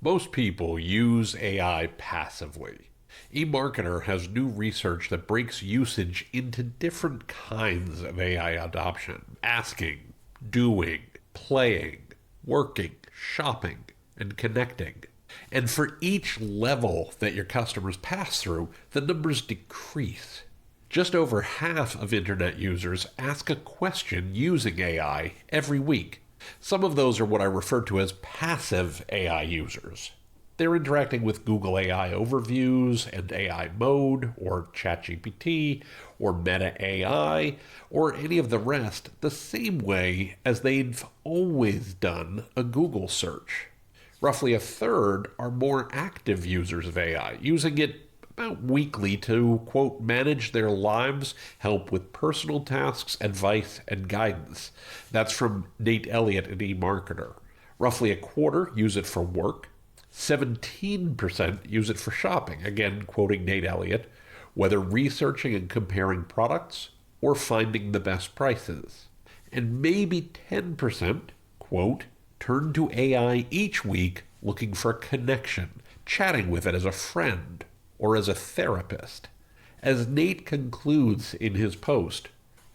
Most people use AI passively. eMarketer has new research that breaks usage into different kinds of AI adoption: asking, doing, playing, working, shopping, and connecting. And for each level that your customers pass through, the numbers decrease. Just over half of internet users ask a question using AI every week. Some of those are what I refer to as passive AI users. They're interacting with Google AI Overviews and AI Mode, or ChatGPT, or Meta AI, or any of the rest the same way as they've always done a Google search. Roughly a third are more active users of AI, using it about weekly to, quote, manage their lives, help with personal tasks, advice, and guidance. That's from Nate Elliott at eMarketer. Roughly a quarter use it for work. 17% use it for shopping, again quoting Nate Elliott, whether researching and comparing products or finding the best prices. And maybe 10%, quote, turn to AI each week looking for a connection, chatting with it as a friend or as a therapist. As Nate concludes in his post,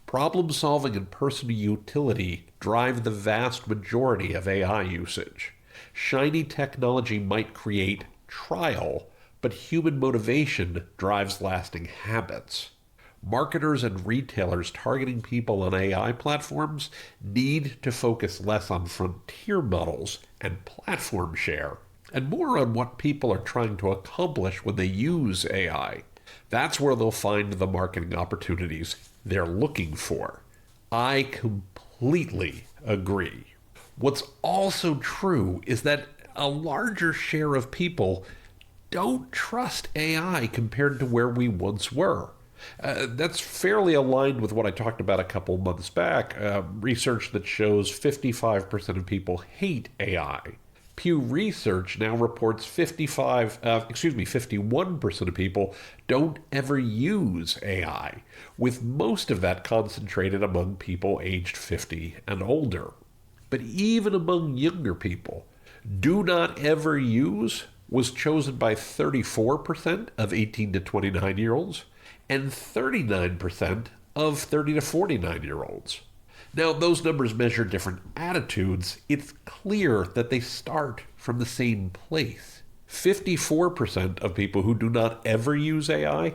problem solving and personal utility drive the vast majority of AI usage. Shiny technology might create trial, but human motivation drives lasting habits. Marketers and retailers targeting people on AI platforms need to focus less on frontier models and platform share, and more on what people are trying to accomplish when they use AI. That's where they'll find the marketing opportunities they're looking for. I completely agree. What's also true is that a larger share of people don't trust AI compared to where we once were. That's fairly aligned with what I talked about a couple months back, research that shows 55% of people hate AI. Pew Research now reports 51% of people don't ever use AI, with most of that concentrated among people aged 50 and older. But even among younger people, do not ever use was chosen by 34% of 18 to 29-year-olds and 39% of 30 to 49-year-olds. Now, those numbers measure different attitudes. It's clear that they start from the same place. 54% of people who do not ever use AI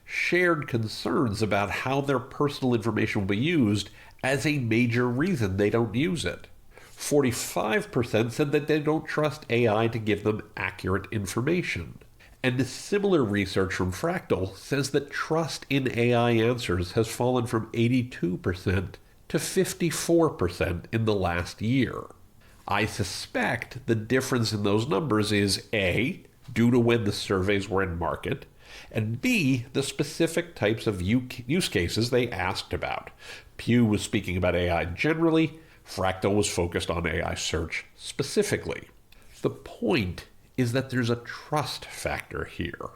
shared concerns about how their personal information will be used as a major reason they don't use it. 45% said that they don't trust AI to give them accurate information. And similar research from Fractl says that trust in AI answers has fallen from 82% to 54% in the last year. I suspect the difference in those numbers is A, due to when the surveys were in market, and B, the specific types of use cases they asked about. Pew was speaking about AI generally, Fractl was focused on AI search specifically. The point is that there's a trust factor here.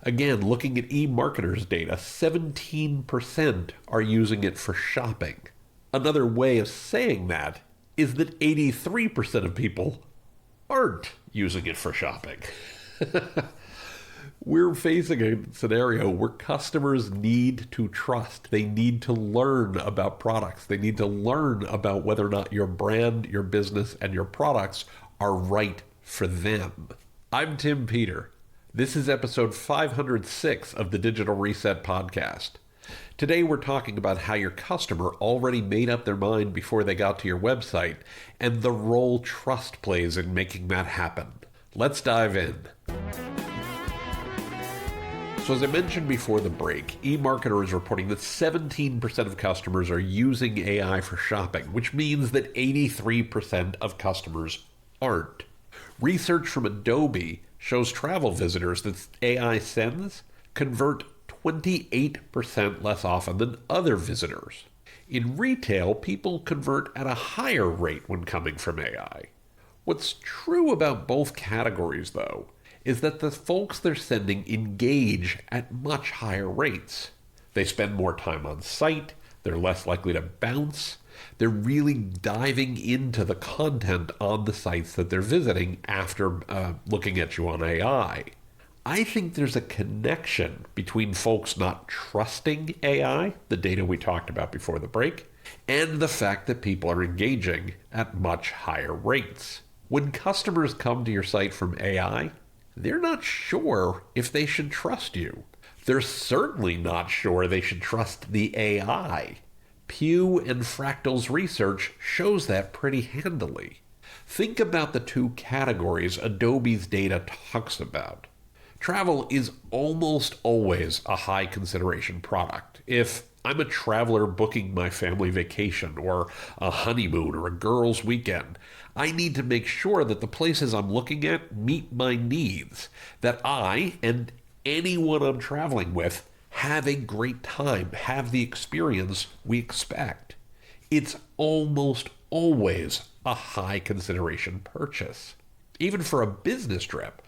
Again, looking at eMarketer's data, 17% are using it for shopping. Another way of saying that is that 83% of people aren't using it for shopping. We're facing a scenario where customers need to trust. They need to learn about products. They need to learn about whether or not your brand, your business, and your products are right for them. I'm Tim Peter. This is episode 506 of the Digital Reset Podcast. Today we're talking about how your customer already made up their mind before they got to your website and the role trust plays in making that happen. Let's dive in. So as I mentioned before the break, eMarketer is reporting that 17% of customers are using AI for shopping, which means that 83% of customers aren't. Research from Adobe shows travel visitors that AI sends convert 28% less often than other visitors. In retail, people convert at a higher rate when coming from AI. What's true about both categories, though, is that the folks they're sending engage at much higher rates. They spend more time on site, they're less likely to bounce, They're really diving into the content on the sites that they're visiting after looking at you on AI. I think there's a connection between folks not trusting AI, the data we talked about before the break, and the fact that people are engaging at much higher rates. When customers come to your site from AI, they're not sure if they should trust you. They're certainly not sure they should trust the AI. Pew and Fractl's research shows that pretty handily. Think about the two categories Adobe's data talks about. Travel is almost always a high consideration product. If I'm a traveler booking my family vacation or a honeymoon or a girl's weekend, I need to make sure that the places I'm looking at meet my needs, that I and anyone I'm traveling with have a great time, have the experience we expect. It's almost always a high consideration purchase. Even for a business trip,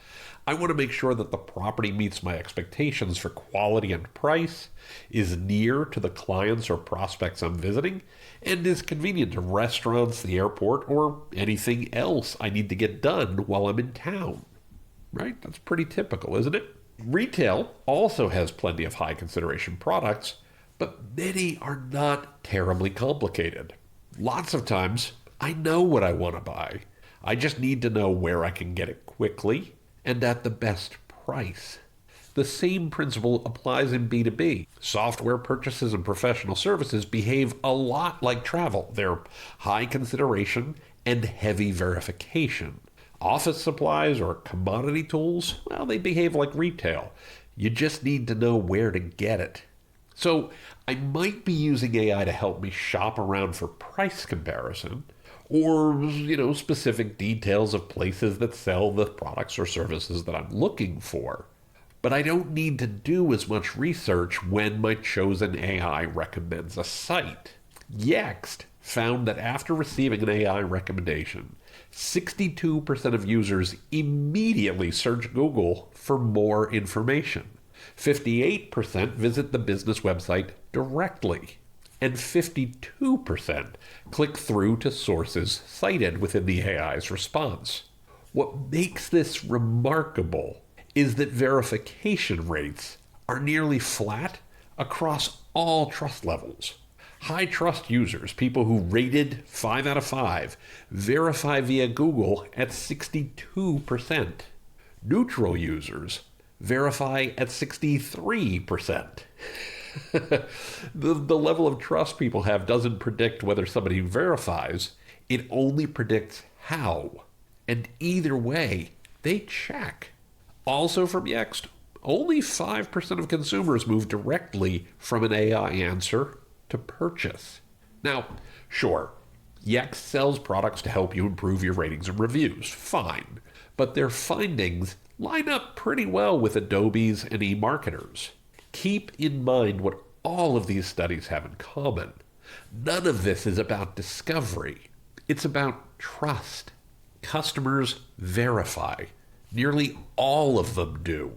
I want to make sure that the property meets my expectations for quality and price, is near to the clients or prospects I'm visiting, and is convenient to restaurants, the airport, or anything else I need to get done while I'm in town. Right? That's pretty typical, isn't it? Retail also has plenty of high consideration products, but many are not terribly complicated. Lots of times, I know what I want to buy. I just need to know where I can get it quickly and at the best price. The same principle applies in B2B. Software purchases and professional services behave a lot like travel. They're high consideration and heavy verification. Office supplies or commodity tools, well, they behave like retail. You just need to know where to get it. So I might be using AI to help me shop around for price comparison, or, specific details of places that sell the products or services that I'm looking for. But I don't need to do as much research when my chosen AI recommends a site. Yext found that after receiving an AI recommendation, 62% of users immediately search Google for more information. 58% visit the business website directly. And 52% click through to sources cited within the AI's response. What makes this remarkable is that verification rates are nearly flat across all trust levels. High trust users, people who rated 5 out of 5, verify via Google at 62%. Neutral users verify at 63%. The level of trust people have doesn't predict whether somebody verifies. It only predicts how. And either way, they check. Also from Yext, only 5% of consumers move directly from an AI answer to purchase. Now, sure, Yext sells products to help you improve your ratings and reviews. Fine. But their findings line up pretty well with Adobe's and eMarketer's. Keep in mind what all of these studies have in common. None of this is about discovery. It's about trust. Customers verify. Nearly all of them do.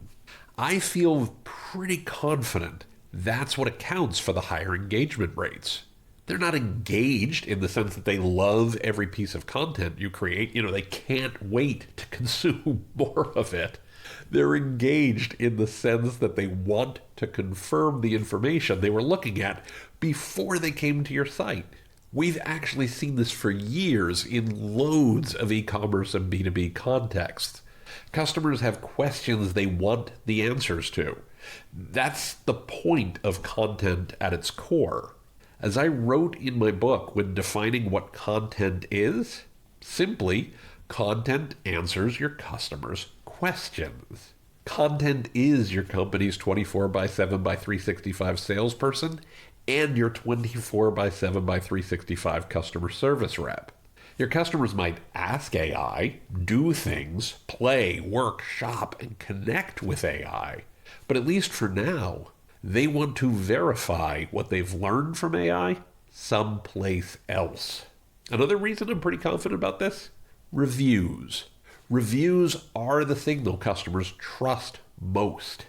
I feel pretty confident that's what accounts for the higher engagement rates. They're not engaged in the sense that they love every piece of content you create. They can't wait to consume more of it. They're engaged in the sense that they want to confirm the information they were looking at before they came to your site. We've actually seen this for years in loads of e-commerce and B2B contexts. Customers have questions they want the answers to. That's the point of content at its core. As I wrote in my book when defining what content is, simply, content answers your customers' questions. Content is your company's 24/7/365 salesperson and your 24/7/365 customer service rep. Your customers might ask AI, do things, play, work, shop, and connect with AI. But at least for now, they want to verify what they've learned from AI someplace else. Another reason I'm pretty confident about this? Reviews. Reviews are the signal customers trust most.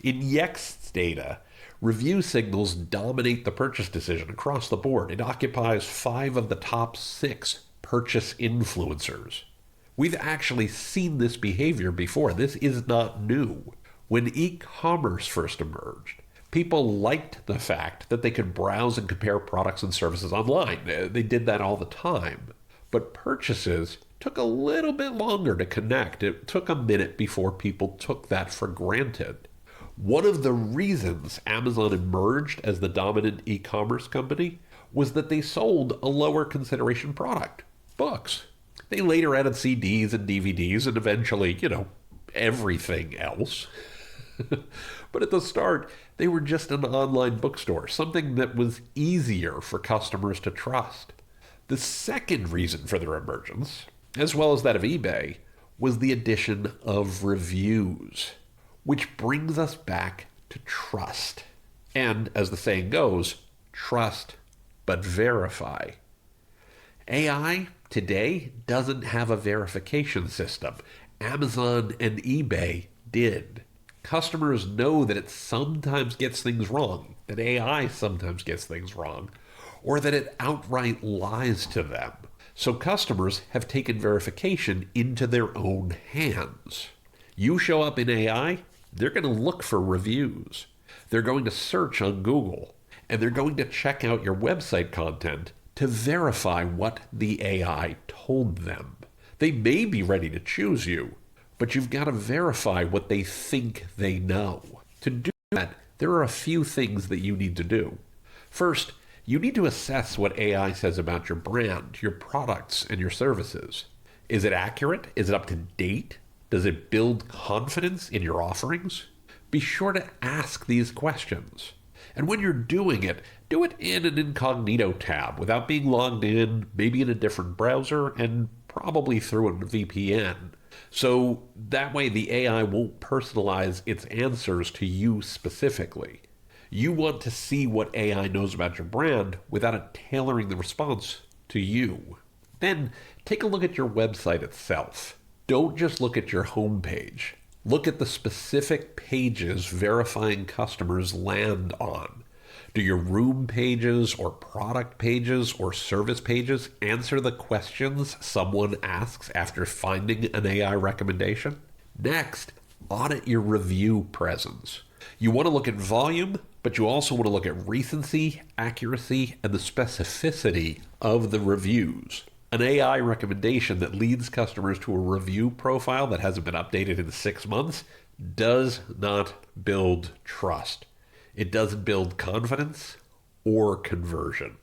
In Yext's data, Review signals dominate the purchase decision across the board. It occupies 5 of the top 6 purchase influencers. We've actually seen this behavior before. This is not new. When e-commerce first emerged, people liked the fact that they could browse and compare products and services online. They did that all the time. But purchases took a little bit longer to connect. It took a minute before people took that for granted. One of the reasons Amazon emerged as the dominant e-commerce company was that they sold a lower consideration product, books. They later added CDs and DVDs and eventually, everything else. But at the start, they were just an online bookstore, something that was easier for customers to trust. The second reason for their emergence, as well as that of eBay, was the addition of reviews, which brings us back to trust. And, as the saying goes, trust but verify. AI today doesn't have a verification system. Amazon and eBay did. Customers know that it sometimes gets things wrong, that AI sometimes gets things wrong, or that it outright lies to them. So customers have taken verification into their own hands. You show up in AI, they're going to look for reviews. They're going to search on Google, and they're going to check out your website content to verify what the AI told them. They may be ready to choose you, but you've got to verify what they think they know. To do that, there are a few things that you need to do. First, you need to assess what AI says about your brand, your products, and your services. Is it accurate? Is it up to date? Does it build confidence in your offerings? Be sure to ask these questions. And when you're doing it, do it in an incognito tab without being logged in, maybe in a different browser, and probably through a VPN. So that way the AI won't personalize its answers to you specifically. You want to see what AI knows about your brand without it tailoring the response to you. Then take a look at your website itself. Don't just look at your homepage. Look at the specific pages verifying customers land on. Do your room pages or product pages or service pages answer the questions someone asks after finding an AI recommendation? Next, audit your review presence. You want to look at volume, but you also want to look at recency, accuracy, and the specificity of the reviews. An AI recommendation that leads customers to a review profile that hasn't been updated in 6 months does not build trust. It doesn't build confidence or conversion.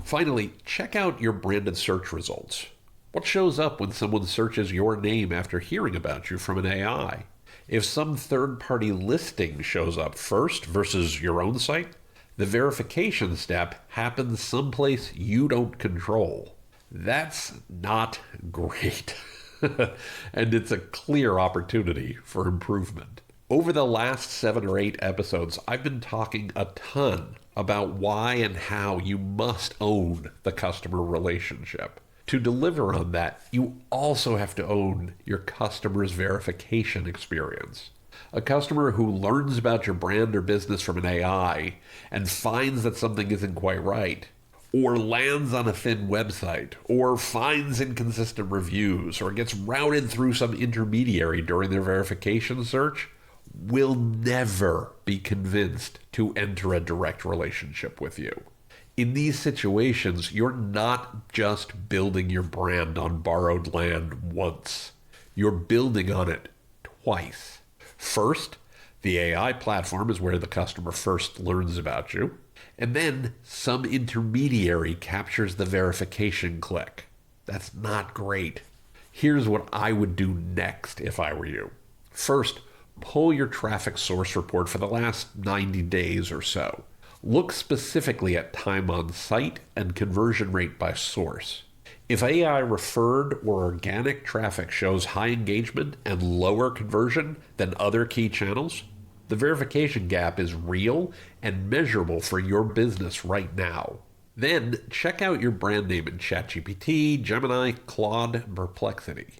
Finally, check out your branded search results. What shows up when someone searches your name after hearing about you from an AI? If some third-party listing shows up first versus your own site, the verification step happens someplace you don't control. That's not great. And it's a clear opportunity for improvement. Over the last 7 or 8 episodes, I've been talking a ton about why and how you must own the customer relationship. To deliver on that, you also have to own your customer's verification experience. A customer who learns about your brand or business from an AI and finds that something isn't quite right, or lands on a thin website, or finds inconsistent reviews, or gets routed through some intermediary during their verification search, will never be convinced to enter a direct relationship with you. In these situations, you're not just building your brand on borrowed land once. You're building on it twice. First, the AI platform is where the customer first learns about you, and then some intermediary captures the verification click. That's not great. Here's what I would do next if I were you. First, pull your traffic source report for the last 90 days or so. Look specifically at time on site and conversion rate by source. If AI referred or organic traffic shows high engagement and lower conversion than other key channels, the verification gap is real and measurable for your business right now. Then check out your brand name in ChatGPT, Gemini, Claude, and Perplexity.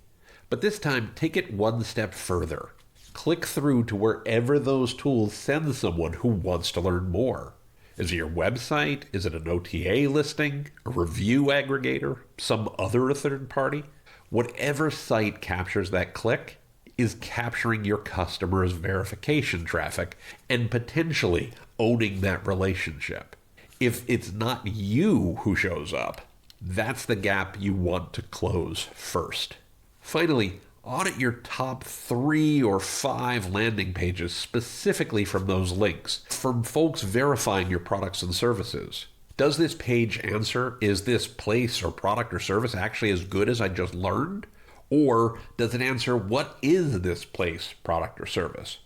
But this time, take it one step further. Click through to wherever those tools send someone who wants to learn more. Is it your website? Is it an OTA listing? A review aggregator? Some other third party? Whatever site captures that click is capturing your customer's verification traffic and potentially owning that relationship. If it's not you who shows up, that's the gap you want to close first. Finally, audit your top 3 or 5 landing pages specifically from those links, from folks verifying your products and services. Does this page answer, is this place or product or service actually as good as I just learned? Or does it answer, what is this place, product, or service?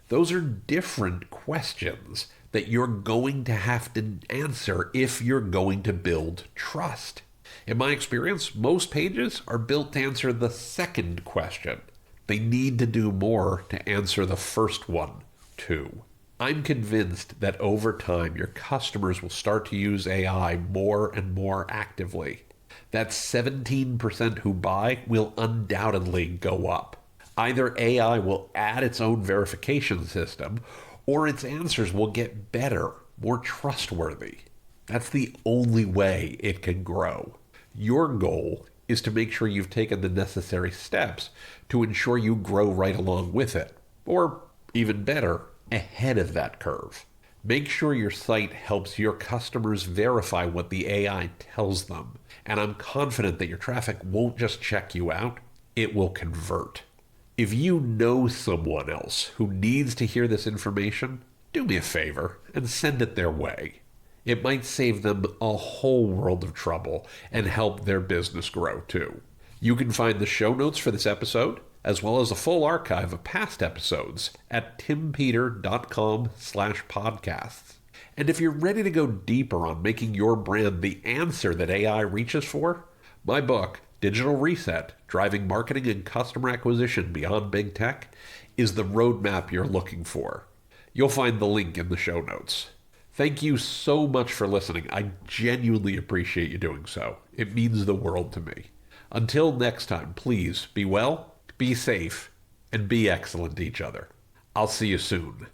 Those are different questions that you're going to have to answer if you're going to build trust. In my experience, most pages are built to answer the second question. They need to do more to answer the first one, too. I'm convinced that over time, your customers will start to use AI more and more actively. That 17% who buy will undoubtedly go up. Either AI will add its own verification system, or its answers will get better, more trustworthy. That's the only way it can grow. Your goal is to make sure you've taken the necessary steps to ensure you grow right along with it, or even better, ahead of that curve. Make sure your site helps your customers verify what the AI tells them, and I'm confident that your traffic won't just check you out, it will convert. If you know someone else who needs to hear this information, do me a favor and send it their way. It might save them a whole world of trouble and help their business grow too. You can find the show notes for this episode, as well as a full archive of past episodes at timpeter.com/podcasts. And if you're ready to go deeper on making your brand the answer that AI reaches for, my book, Digital Reset, Driving Marketing and Customer Acquisition Beyond Big Tech, is the roadmap you're looking for. You'll find the link in the show notes. Thank you so much for listening. I genuinely appreciate you doing so. It means the world to me. Until next time, please be well, be safe, and be excellent to each other. I'll see you soon.